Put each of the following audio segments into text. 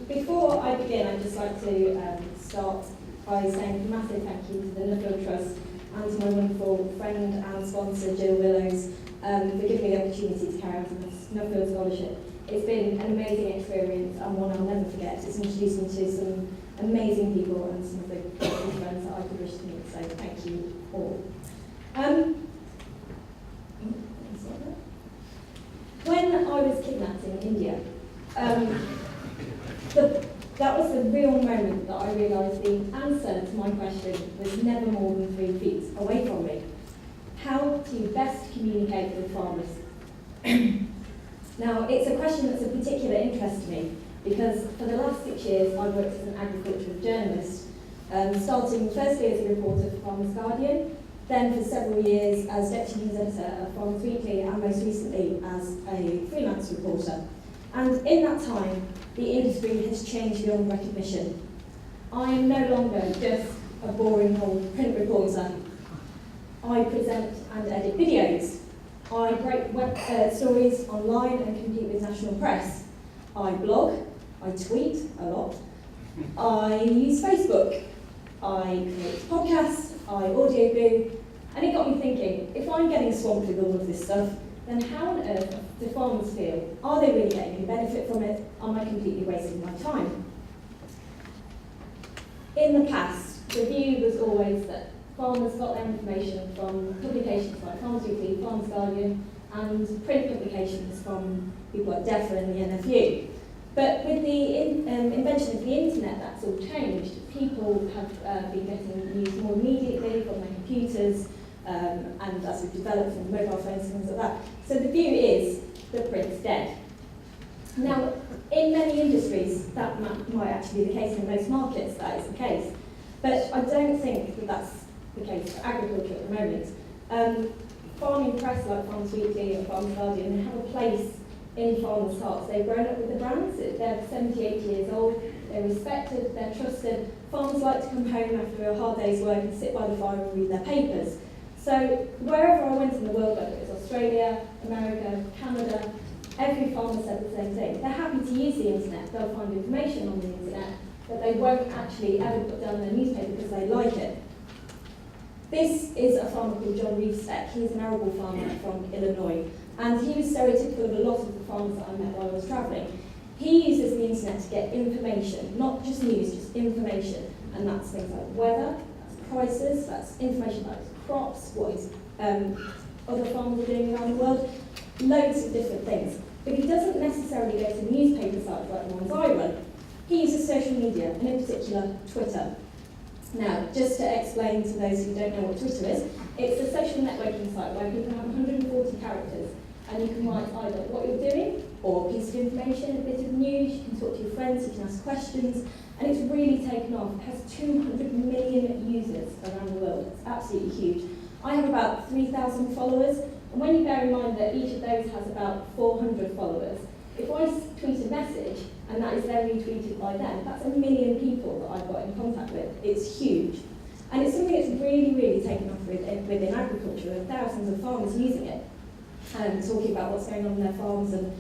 Before I begin, I'd just like to start by saying a massive thank you to the Nuffield Trust and to my wonderful friend and sponsor, Jill Willows, for giving me the opportunity to carry out this Nuffield Scholarship. It's been an amazing experience and one I'll never forget. It's introduced me to some amazing people and some of the friends that I could wish to meet, so thank you all. When I was kidnapped in India, that was the real moment that I realised the answer to my question was never more than 3 feet away from me. How to best communicate with farmers? Now, it's a question that's of particular interest to me because for the last 6 years I've worked as an agricultural journalist, starting firstly as a reporter for Farmers Guardian, then for several years as deputy news editor of Farmers Weekly, and most recently as a freelance reporter. And in that time, the industry has changed beyond recognition. I am no longer just a boring old print reporter. I present and edit videos. I break web stories online and compete with national press. I blog, I tweet a lot. I use Facebook. I create podcasts, I audio boo. And it got me thinking, if I'm getting swamped with all of this stuff, then how on earth do farmers feel? Are they really getting any benefit from it? Am I completely wasting my time? In the past, the view was always that farmers got their information from publications like Farmers Weekly, Farmers Guardian, and print publications from people like DEFRA and the NFU. But with the invention of the internet, that's all changed. People have been getting news more immediately from their computers, and as we've developed from mobile phones and things like that. So the view is that print's dead. Now, in many industries, that might actually be the case. In most markets, that is the case. But I don't think that that's the case for agriculture at the moment. Farming press like Farmers Weekly and Farmers Guardian, they have a place in farmers' hearts. They've grown up with the brands. They're 78 years old. They're respected. They're trusted. Farmers like to come home after a hard day's work and sit by the fire and read their papers. So wherever I went in the world, whether it was Australia, America, Canada, every farmer said the same thing. They're happy to use the internet. They'll find information on the internet, but they won't actually ever put down their newspaper because they like it. This is a farmer called John Reevestek. He's an arable farmer from Illinois, and he was stereotypical of a lot of the farmers that I met while I was travelling. He uses the internet to get information, not just news, just information, and that's things like weather, that's prices, that's information about his crops, what his other farmers are doing around the world, loads of different things. But he doesn't necessarily go to newspaper sites like the ones I run. He uses social media, and in particular, Twitter. Now, just to explain to those who don't know what Twitter is, it's a social networking site where people have 140 characters, and you can write either what you're doing, or a piece of information, a bit of news, you can talk to your friends, you can ask questions, and it's really taken off. It has 200 million users around the world. It's absolutely huge. I have about 3,000 followers, and when you bear in mind that each of those has about 400 followers, if I tweet a message, and that is then retweeted by them, that's 1 million people that I've got in contact with. It's huge. And it's something that's really, really taken off within agriculture, with thousands of farmers using it, and talking about what's going on in their farms and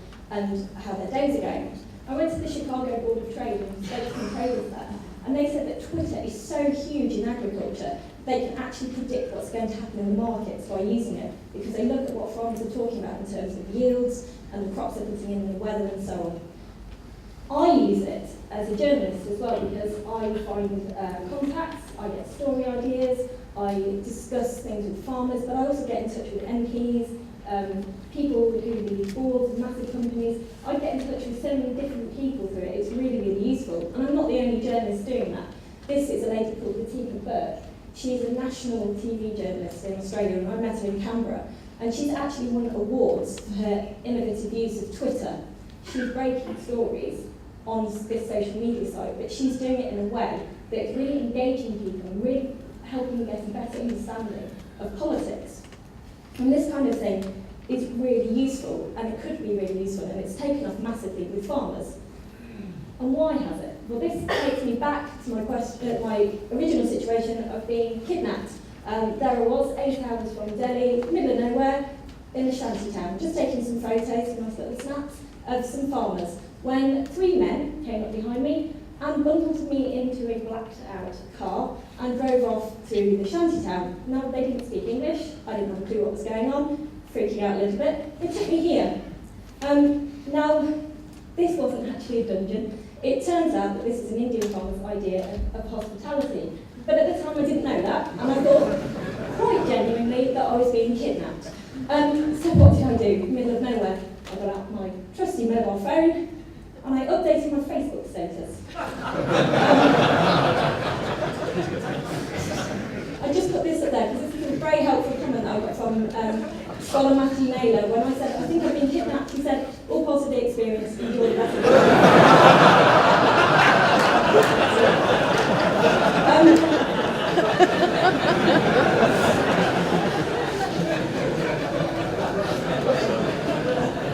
how their days are going. I went to the Chicago Board of Trade and spoke to some traders there, and they said that Twitter is so huge in agriculture, they can actually predict what's going to happen in the markets by using it, because they look at what farmers are talking about in terms of yields and the crops they're putting in, the weather and so on. I use it as a journalist as well because I find contacts, I get story ideas, I discuss things with farmers, but I also get in touch with MPs, people who lead boards of massive companies. I get in touch with so many different people through it. It's really, really useful. And I'm not the only journalist doing that. This is a lady called Latika Burke. She's a national TV journalist in Australia, and I met her in Canberra. And she's actually won awards for her innovative use of Twitter. She's breaking stories on this social media site, but she's doing it in a way that's really engaging people and really helping them get a better understanding of politics. And this kind of thing is really useful, and it could be really useful, and it's taken off massively with farmers. And why has it? Well, this takes me back to my original situation of being kidnapped. There I was, 8 hours from Delhi, middle of nowhere, in a shanty town, just taking some photos, nice little snaps, of some farmers. when 3 men came up behind me and bundled me into a blacked out car and drove off to the shantytown. Now, they didn't speak English, I didn't have a clue what was going on, freaking out a little bit. They took me here. Now, this wasn't actually a dungeon. It turns out that this is an Indian farmer's idea of hospitality. But at the time I didn't know that, and I thought, quite genuinely, that I was being kidnapped. So what did I do? In the middle of nowhere, I got out my trusty mobile phone, and I updated my Facebook status. I just put this up there, because this is a very helpful comment I got from Scholar Matthew Naylor. When I said, I think I've been kidnapped, he said, all positive experience, enjoy the rest of the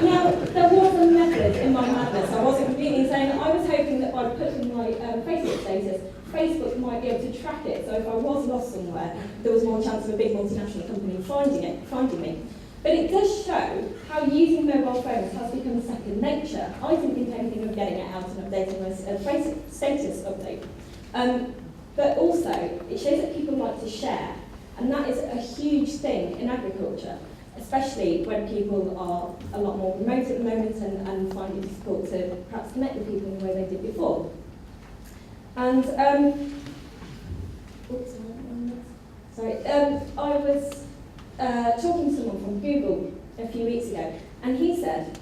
Now, there was a method in my madness. I wasn't completely insane. I was hoping that by putting my Facebook status, Facebook might be able to track it. So if I was lost somewhere, there was more chance of a big multinational company finding me. But it does show how using mobile phones has become second nature. I didn't think anything of getting it out and updating my Facebook status update. But also, it shows that people like to share, and that is a huge thing in agriculture, especially when people are a lot more remote at the moment and find it difficult to perhaps connect with people in the way they did before. And, I was talking to someone from Google a few weeks ago, and he said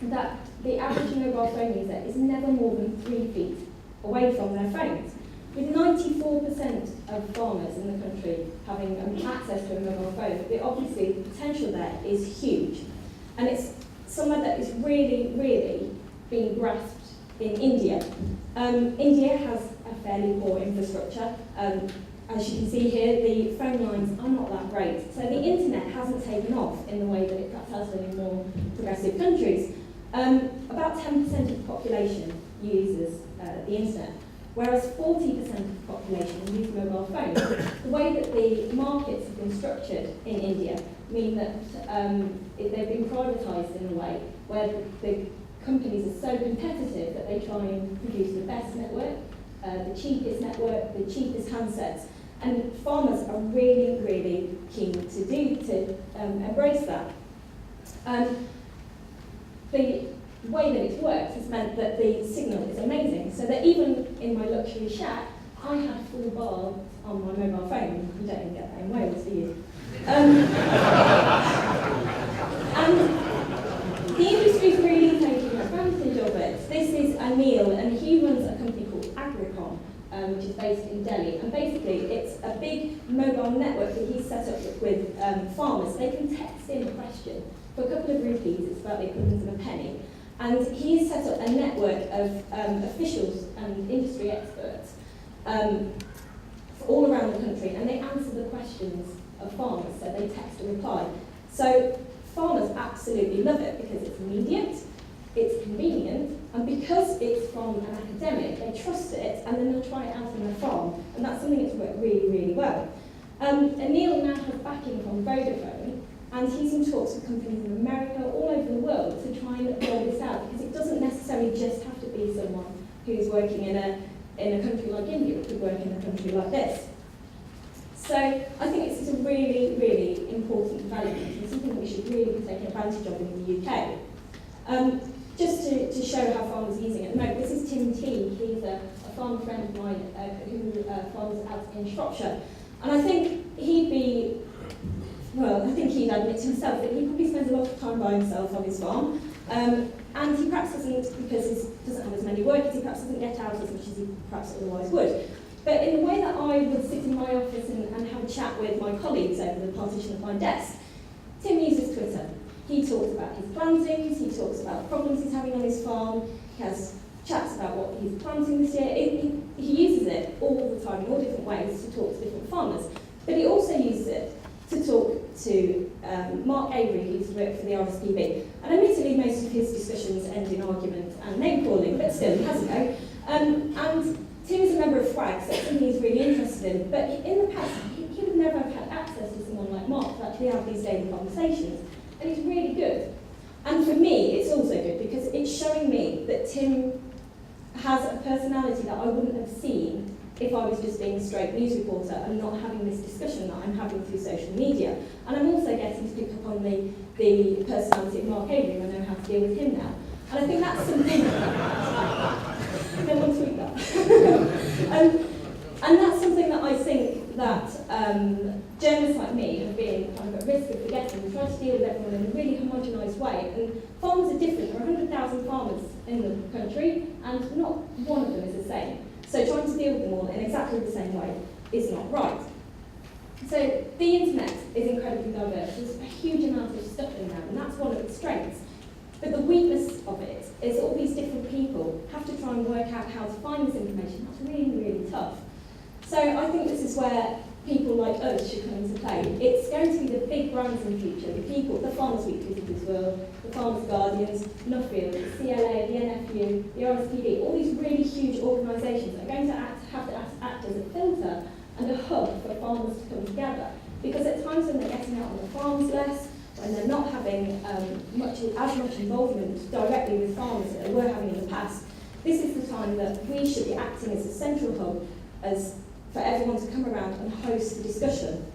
that the average mobile phone user is never more than 3 feet away from their phones. With 94% of farmers in the country having access to a mobile phone, obviously the potential there is huge. And it's somewhere that is really, really being grasped in India. India has a fairly poor infrastructure. As you can see here, the phone lines are not that great. So the internet hasn't taken off in the way that it perhaps has done in more progressive countries. About 10% of the population uses the internet, whereas 40% of the population use mobile phones. The way that the markets have been structured in India mean that they've been privatised in a way where the companies are so competitive that they try and produce the best network, the cheapest network, the cheapest handsets, and farmers are really, really keen to embrace that. The way that it's worked has meant that the signal is amazing, so that even in my luxury shack, I had full bar on my mobile phone. You don't even get that in Wales, do you? And the industry's really taking advantage of it. This is Anil, and he runs a company called Agricom, which is based in Delhi. And basically, it's a big mobile network that he's set up with farmers. They can text in a question. For a couple of rupees, it's about the equivalent of a penny. And he's set up a network of officials and industry experts all around the country, and they answer the questions of farmers, so they text and reply. So farmers absolutely love it because it's immediate, it's convenient, and because it's from an academic, they trust it, and then they'll try it out on their farm, and that's something that's worked really, really well. Anil now has backing from Vodafone, and he's in talks with companies in America, all over the world, to try and roll this out, because it doesn't necessarily just have to be someone who's working in a country like India. It could work in a country like this. So I think this is a really, really important development, and something that we should really be taking advantage of in the UK. Just to show how farmers are using it at the moment, this is Tim T. He's a farmer friend of mine who farms out in Shropshire. And I think he'd admit to himself that he probably spends a lot of time by himself on his farm. And he perhaps doesn't, because he doesn't have as many workers, he perhaps doesn't get out as much as he perhaps otherwise would. But in the way that I would sit in my office and have a chat with my colleagues over the partition of my desk, Tim uses Twitter. He talks about his plantings, he talks about problems he's having on his farm, he has chats about what he's planting this year. He uses it all the time in all different ways to talk to different farmers. But he also uses it to talk to Mark Avery, who's worked for the RSPB. And admittedly, most of his discussions end in argument and name-calling, but still, he has a go. And Tim is a member of FWAG, so it's something he's really interested in. But in the past, he would never have had access to someone like Mark to actually have these daily conversations. And it's really good. And for me, it's also good because it's showing me that Tim has a personality that I wouldn't have seen if I was just being a straight news reporter and not having this discussion that I'm having through social media. And I'm also getting to pick up on the personality of Mark Avery. I know how to deal with him now. And I think that's something... no one tweet that. And that's something that I think that journalists like me have been kind of at risk of forgetting. We try to deal with everyone in a really homogenised way. And farmers are different. There are 100,000 farmers in the country, and not one of them is the same. So trying to deal with them all in exactly the same way is not right. So the internet is incredibly diverse. There's a huge amount of stuff in there, and that's one of its strengths. But the weakness of it is all these different people have to try and work out how to find this information. That's really, really tough. So I think this is where people like us should come into play. It's going to be the big brands in the future, the people, the Farmers Weeklies of this world, the Farmers Guardians, Nuffield, the CLA, the NFU, the RSPB, all these really huge organisations are going to have to act as a filter and a hub for farmers to come together. Because at times when they're getting out on the farms less, when they're not having as much involvement directly with farmers that they were having in the past, this is the time that we should be acting as a central hub for everyone to come around and host the discussion.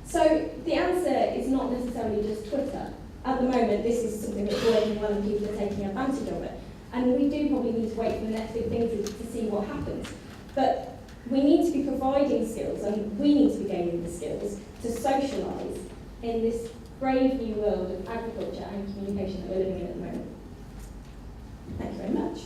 So the answer is not necessarily just Twitter. At the moment, this is something that's working well and people are taking advantage of it. And we do probably need to wait for the next big thing to see what happens. But we need to be providing skills, and we need to be gaining the skills to socialise in this brave new world of agriculture and communication that we're living in at the moment. Thank you very much.